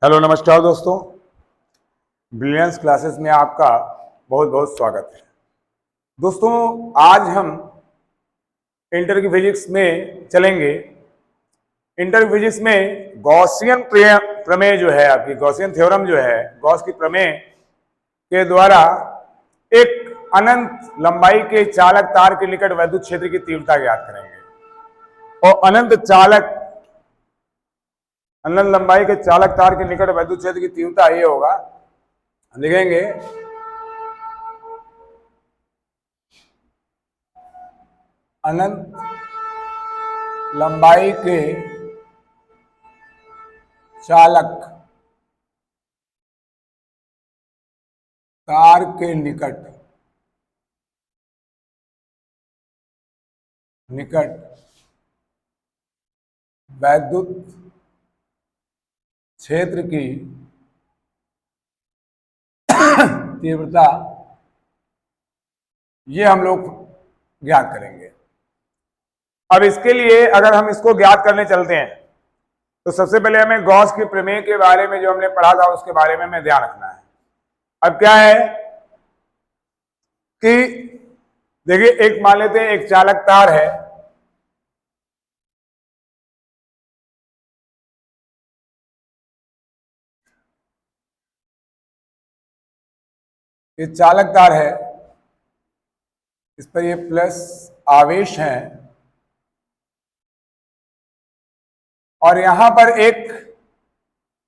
Hello नमस्कार दोस्तों, brilliance classes में आपका बहुत बहुत स्वागत है। दोस्तों आज हम इंटर की फिजिक्स में चलेंगे। इंटर की फिजिक्स में गॉसियन प्रमेय जो है, आपकी गॉसियन थ्योरम जो है, गॉस की प्रमेय के द्वारा एक अनंत लंबाई के चालक तार के निकट वैद्युत क्षेत्र की तीव्रता ज्ञात करेंगे। और अनंत लंबाई के चालक तार के निकट वैद्युत क्षेत्र की तीव्रता ये होगा, लिखेंगे अनंत लंबाई के चालक तार के निकट वैद्युत क्षेत्र की तीव्रता ये हम लोग ज्ञात करेंगे। अब इसके लिए अगर हम इसको ज्ञात करने चलते हैं तो सबसे पहले हमें गॉस की प्रमेय के बारे में जो हमने पढ़ा था उसके बारे में हमें ध्यान रखना है। अब क्या है कि देखिए, एक मान लेते हैं एक चालक तार है, ये चालक तार है, इस पर ये प्लस आवेश है और यहां पर एक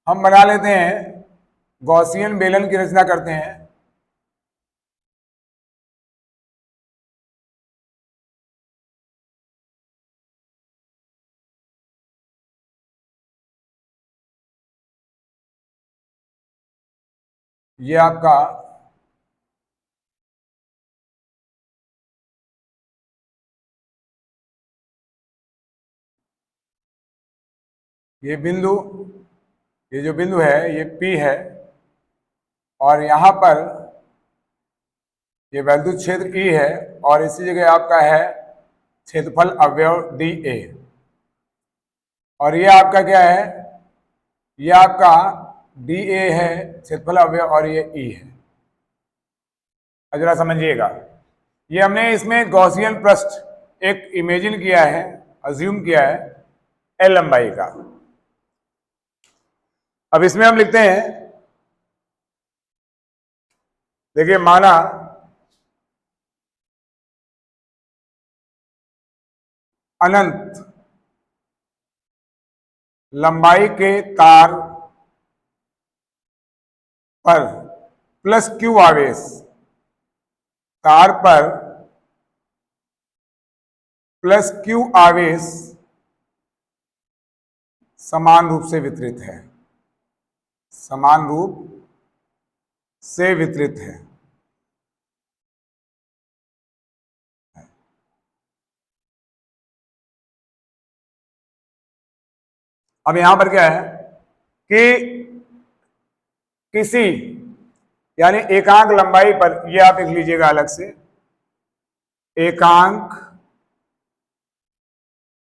हम बना लेते हैं, गॉसियन बेलन की रचना करते हैं। ये आपका ये जो बिंदु है ये P है और यहां पर ये वैद्युत क्षेत्र E है और इसी जगह आपका है क्षेत्रफल अवयव dA। और ये आपका क्या है, ये आपका dA है क्षेत्रफल अवयव और ये E है। जरा समझिएगा, ये हमने इसमें गॉसियन पृष्ठ एक इमेजिन किया है, अज्यूम किया है L लंबाई का। अब इसमें हम लिखते हैं, देखिए माना अनंत लंबाई के तार पर प्लस Q आवेश, तार पर प्लस Q आवेश समान रूप से वितरित है, समान रूप से वितरित है। अब यहां पर क्या है कि किसी यानी एकांक लंबाई पर, ये आप लिख लीजिएगा अलग से, एकांक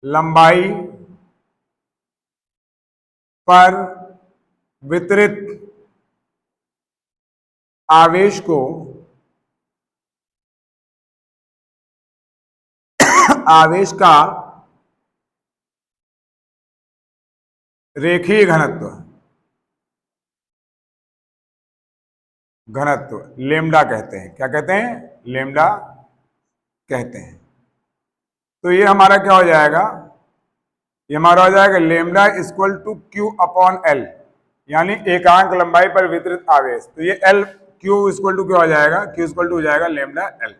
लंबाई पर वितरित आवेश को आवेश का रेखीय घनत्व लेमडा कहते हैं। क्या कहते हैं? लेमडा कहते हैं। तो ये हमारा क्या हो जाएगा, ये हमारा हो जाएगा lambda equal to Q upon L, यानी एकांक लंबाई पर वितरित आवेश। तो ये L Q इक्वल टू क्या हो जाएगा, Q इक्वल टू हो जाएगा लेमडा L।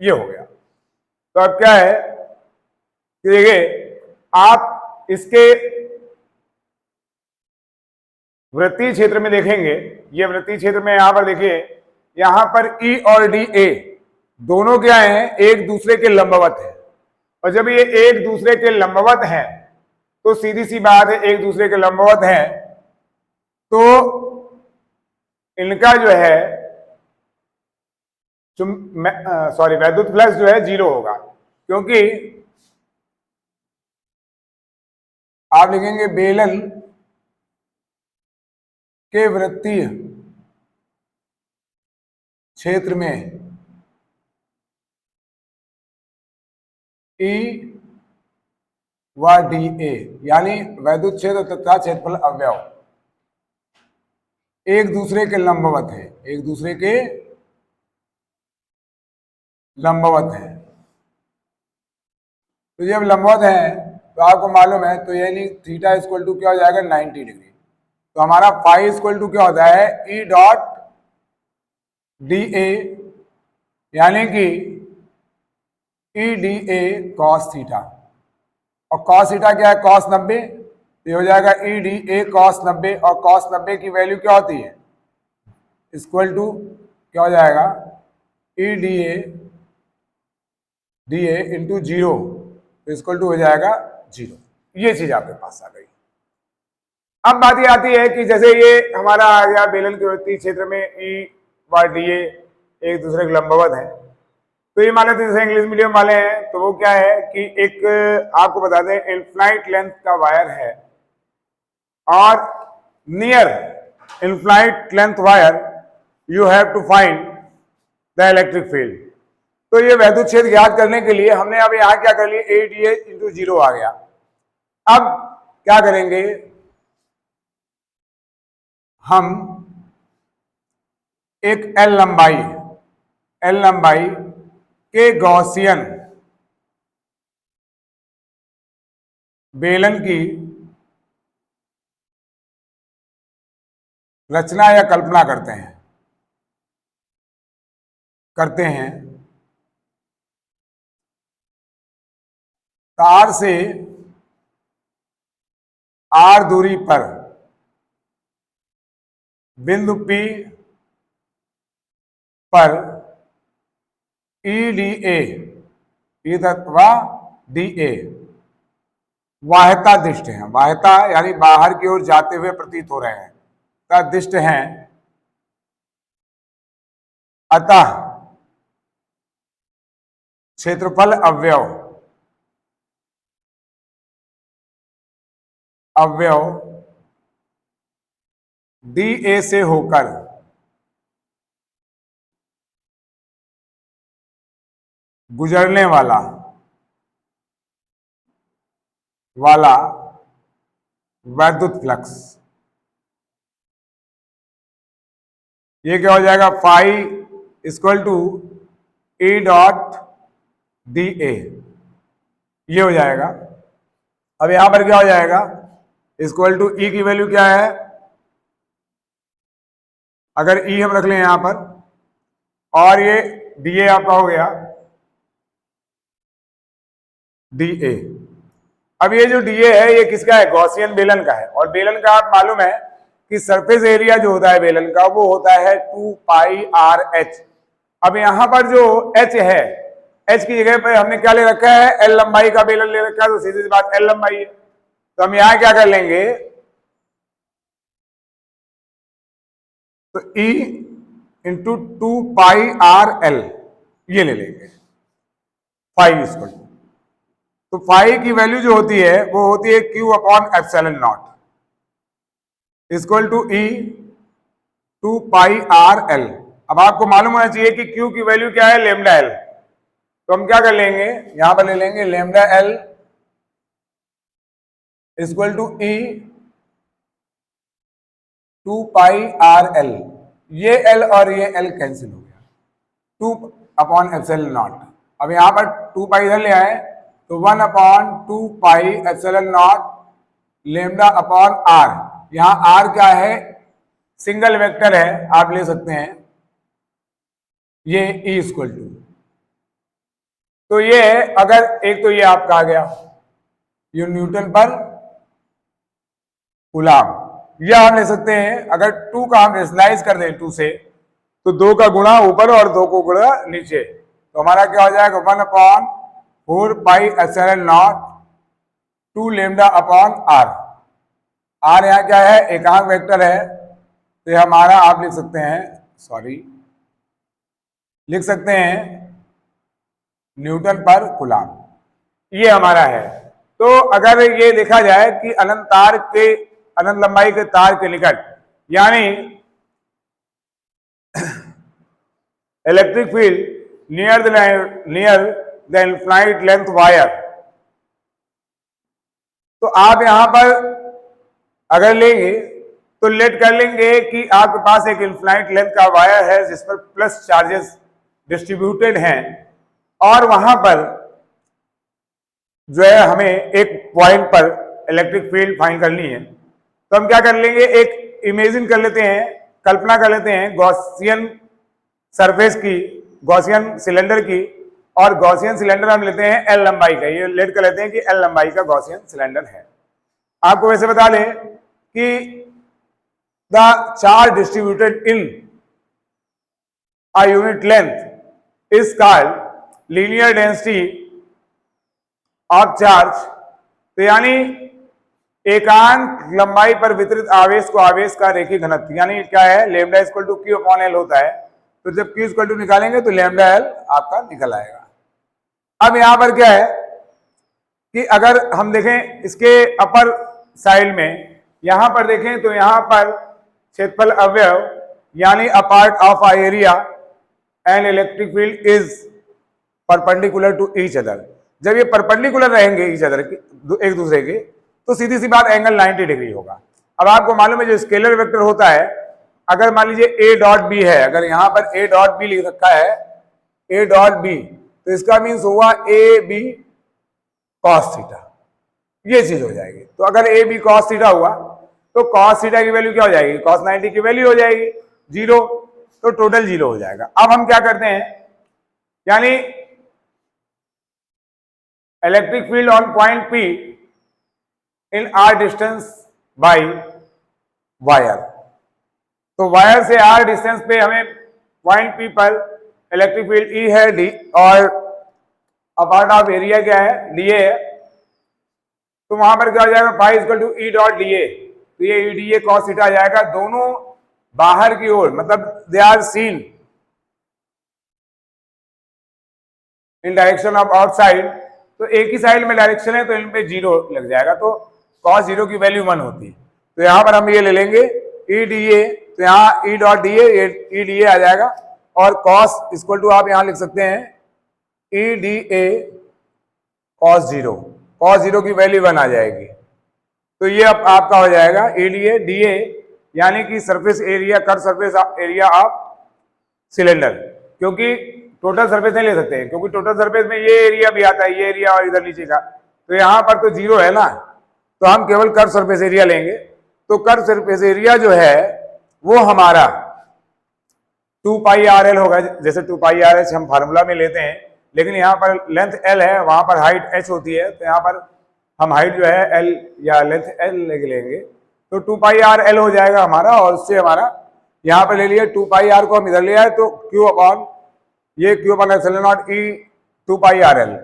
ये हो गया। तो अब क्या है कि देखिए, आप इसके वृत्तीय क्षेत्र में देखेंगे, ये वृत्तीय क्षेत्र में यहां पर देखिए, यहां पर E और dA दोनों क्या हैं, एक दूसरे के लंबवत है। और जब ये एक दूसरे के लंबवत हैं तो सीधी सी बात है, एक दूसरे के लंबवत हैं तो इनका जो है वैद्युत फ्लक्स जो है 0 होगा, क्योंकि आप लिखेंगे बेलन के वृत्तीय क्षेत्र में E व dA यानी वैद्युत क्षेत्र तथा क्षेत्रफल अवयव एक दूसरे के लंबवत है, एक दूसरे के लंबवत है। तो जब लंबवत है तो आपको मालूम है, तो यानी थीटा इक्वल टू क्या हो जाएगा 90 डिग्री। तो हमारा फाई इक्वल टू क्या होता है E डॉट dA यानी कि E dA cos थीटा, और cos थीटा क्या है cos 90, तो ये हो जाएगा E dA cos 90, और cos 90 की वैल्यू क्या होती है इक्वल टू क्या हो जाएगा E dA इंटू 0, तो इक्वल टू हो जाएगा 0। ये चीज आपके पास आ गई। अब बात ये आती है कि जैसे ये हमारा आ गया बेलन के वृत्तीय क्षेत्र में E व dA एक दूसरे के लंबवत है, तो ये मान लेते जैसे इंग्लिश मीडियम वाले हैं तो वो क्या है कि एक आपको बता दें इनफ्लाइट लेंथ का वायर है और near infinite length wire you have to find the electric field. तो ये वैद्युत क्षेत्र ज्ञात करने के लिए हमने अब यहां क्या कर लिया A dA इंटू 0 आ गया। अब क्या करेंगे हम एक L लंबाई के गॉसियन बेलन की रचना या कल्पना करते हैं तार से R दूरी पर बिंदु P पर E dA अथवा dA वाह्यता दिष्ट है, वाह्यता यानी बाहर की ओर जाते हुए प्रतीत हो रहे हैं, दिष्ट हैं। अतः क्षेत्रफल अवयव dA से होकर गुजरने वाला वैद्युत फ्लक्स, ये क्या हो जाएगा phi equal to E dot dA, ये हो जाएगा। अब यहां पर क्या हो जाएगा इक्वल टू E की वैल्यू क्या है, अगर E हम रख लें यहां पर, और ये dA आपका हो गया dA। अब ये जो dA है ये किसका है गॉसियन बेलन का है, और बेलन का आप मालूम है कि सरफेस एरिया जो होता है बेलन का वो होता है 2 पाई RH। अब यहां पर जो H है, H की जगह पर हमने क्या ले रखा है L लंबाई का बेलन ले रखा है, तो सीधी सी बात L लंबाई है। तो हम यहां क्या कर लेंगे, तो E इंटू 2 पाई RL ये ले लेंगे फाई इक्वल टू, तो फाई की वैल्यू जो होती है वो होती है Q upon epsilon naught equal to E 2 pi RL। अब आपको मालूम होना चाहिए कि Q की वैल्यू क्या है लेमडा L, तो हम क्या कर लेंगे यहां पर ले लेंगे lambda L equal to E 2 pi RL, ये L और ये L कैंसिल हो गया 2 अपॉन एप्सिलॉन नॉट। अब यहां पर 2 पाई इधर ले आए तो 1 upon 2 pi epsilon not lambda upon R, यहां R क्या है सिंगल वेक्टर है आप ले सकते हैं, ये E इक्वल टू, तो ये अगर एक तो ये आपका आ गया ये न्यूटन पर कूलम, या हम ले सकते हैं अगर 2 का हम रेशनलाइज कर दें 2 से तो 2 का गुणा ऊपर और 2 को गुणा नीचे, तो हमारा क्या हो जाएगा 1 upon 4 pi epsilon not 2 lambda upon R। R यहाँ क्या है एकांक वेक्टर है, तो ये हमारा आप लिख सकते हैं लिख सकते हैं न्यूटन पर कूलम, ये हमारा है। तो अगर ये देखा जाए कि अनंत लंबाई के तार के निकट यानी electric field near the infinite length wire. तो आप यहां पर अगर लेंगे तो लेट कर लेंगे कि आपके पास एक इनफाइनाइट लेंथ का वायर है जिस पर प्लस चार्जेस डिस्ट्रीब्यूटेड हैं, और वहां पर जो है हमें एक पॉइंट पर इलेक्ट्रिक फील्ड फाइंड करनी है। तो हम क्या कर लेंगे, एक इमेजिन कर लेते हैं, कल्पना कर लेते हैं गॉसियन सरफेस की, गॉसियन सिलेंडर की, और गॉसियन सिलेंडर हम लेते हैं एल लंबाई का। ये लेट कर लेते हैं कि एल लंबाई का गॉसियन सिलेंडर है। आपको वैसे बता दें कि the charge distributed in a unit length is called linear density of charge. तो यानी एकांक लंबाई पर वितरित आवेश को आवेश का रेखीय घनत्व, यानी क्या है, lambda equal to q upon L होता है। तो जब क्यू इक्वल टू निकालेंगे तो लैम्डा एल आपका निकल आएगा। अब यहां पर क्या है कि अगर हम देखें इसके अपर साइड में, यहां पर देखें तो यहां पर क्षेत्रफल अवयव यानी a part of a area and electric field is perpendicular to each other. जब ये परपेंडिकुलर रहेंगे ईच अदर एक दूसरे के, तो सीधी सी बात एंगल 90 डिग्री होगा। अब आपको मालूम है जो स्केलर वेक्टर होता है, अगर मान लीजिए ए डॉट बी है, अगर यहां पर ए डॉट बी लिख रखा है, ए डॉट बी, तो इसका मीन्स होगा ए बी कॉस थीटा, ये चीज हो जाएगी। तो अगर ए बी कॉस थीटा हुआ तो कॉस थीटा की वैल्यू क्या हो जाएगी, कॉस 90 की वैल्यू हो जाएगी 0, तो टोटल 0 हो जाएगा। अब हम क्या करते हैं, यानी electric field on point P in are distance by wire. तो वायर से आर डिस्टेंस पे हमें पॉइंट पी पर इलेक्ट्रिक फील्ड ई है डी, और अपार्ट ऑफ एरिया क्या है, डी है। तो वहां पर क्या हो जाएगा, phi equal to E dot d A. तो ये E d A cos theta आ जाएगा। दोनों बाहर की ओर, मतलब they are seen in direction of outside, तो एक ही साइड में डायरेक्शन है तो इन पे 0 लग जाएगा, तो cos 0 की वैल्यू 1 होती। तो यहां पर हम ये ले लेंगे ई डी ए, तो यहाँ E dot d A, E d A आ जाएगा, और cos इक्वल टू आप यहां लिख सकते हैं ई डी ए cos 0, cos 0 की वैल्यू 1 आ जाएगी। तो ये अब आपका हो जाएगा ई डी ए डी ए, यानी कि surface area, curve surface area of cylinder. क्योंकि टोटल सरफेस नहीं ले सकते हैं, क्योंकि टोटल सरफेस में ये एरिया भी आता है, ये एरिया और इधर नीचे का, तो यहां पर तो 0 है ना, तो हम केवल कर्व सरफेस एरिया लेंगे। तो कर्व सरफेस एरिया जो है वो हमारा 2 पाई आर एल होगा, जैसे 2 पाई आर एच हम फार्मूला में लेते हैं, लेकिन यहाँ पर लेंथ एल है, वहां पर हाइट एच होती है, तो यहाँ पर हम हाइट जो है एल या लेंथ एल लेंगे, तो 2 पाई आर एल हो जाएगा हमारा। और उससे हमारा यहाँ पर ले लिया 2 पाई आर को हम इधर ले आए, तो क्यू अपॉन ये q upon epsilon naught E 2 pi r L.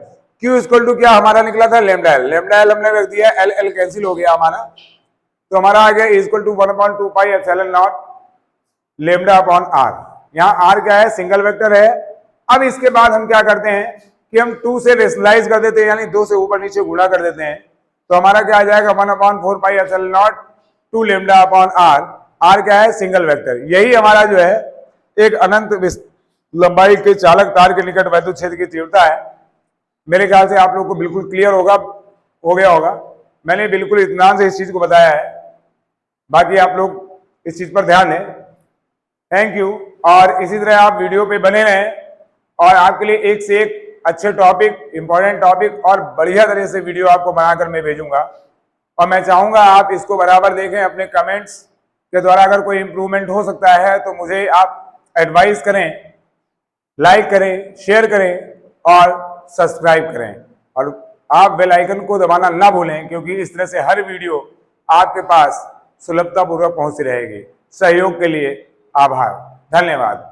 Q equal to क्या हमारा निकला था, लैम्डा एल। लैम्डा एल हमने रख दिया, एल एल कैंसिल हो गया हमारा, तो हमारा आ गया equal to 1/2 pi epsilon not lambda upon R. यहाँ आर क्या है, सिंगल वेक्टर है। अब इसके बाद हम क्या करते हैं कि हम 2 से रेशनलाइज कर देते हैं, यानी 2 से ऊपर नीचे गुणा कर देते हैं, तो हमारा क्या आ जाएगा 1/4 pi epsilon not 2 lambda upon R. R क्या है, सिंगल वेक्टर। यही हमारा जो है एक अनंत लंबाई के चालक तार के निकट वैद्युत क्षेत्र की तीव्रता है। मेरे ख्याल से आप लोग को बिल्कुल क्लियर हो गया होगा। मैंने बिल्कुल इत्मीनान से इस चीज को बताया है, बाकी आप लोग इस चीज पर ध्यान दें। Thank you. और इसी तरह आप वीडियो पे बने रहें, और आपके लिए एक से एक अच्छे टॉपिक, इंपॉर्टेंट टॉपिक और बढ़िया तरह से वीडियो आपको बनाकर मैं भेजूंगा। और मैं चाहूंगा आप इसको बराबर देखें, अपने कमेंट्स के द्वारा अगर कोई इंप्रूवमेंट हो सकता है तो मुझे आप एडवाइस करें, लाइक करें, शेयर करें और सब्सक्राइब करें, और आप बेल आइकन को दबाना ना भूलें, क्योंकि इस तरह से हर वीडियो आपके पास सुलभतापूर्वक पहुंचती रहेगी। सहयोग के लिए आभार, धन्यवाद।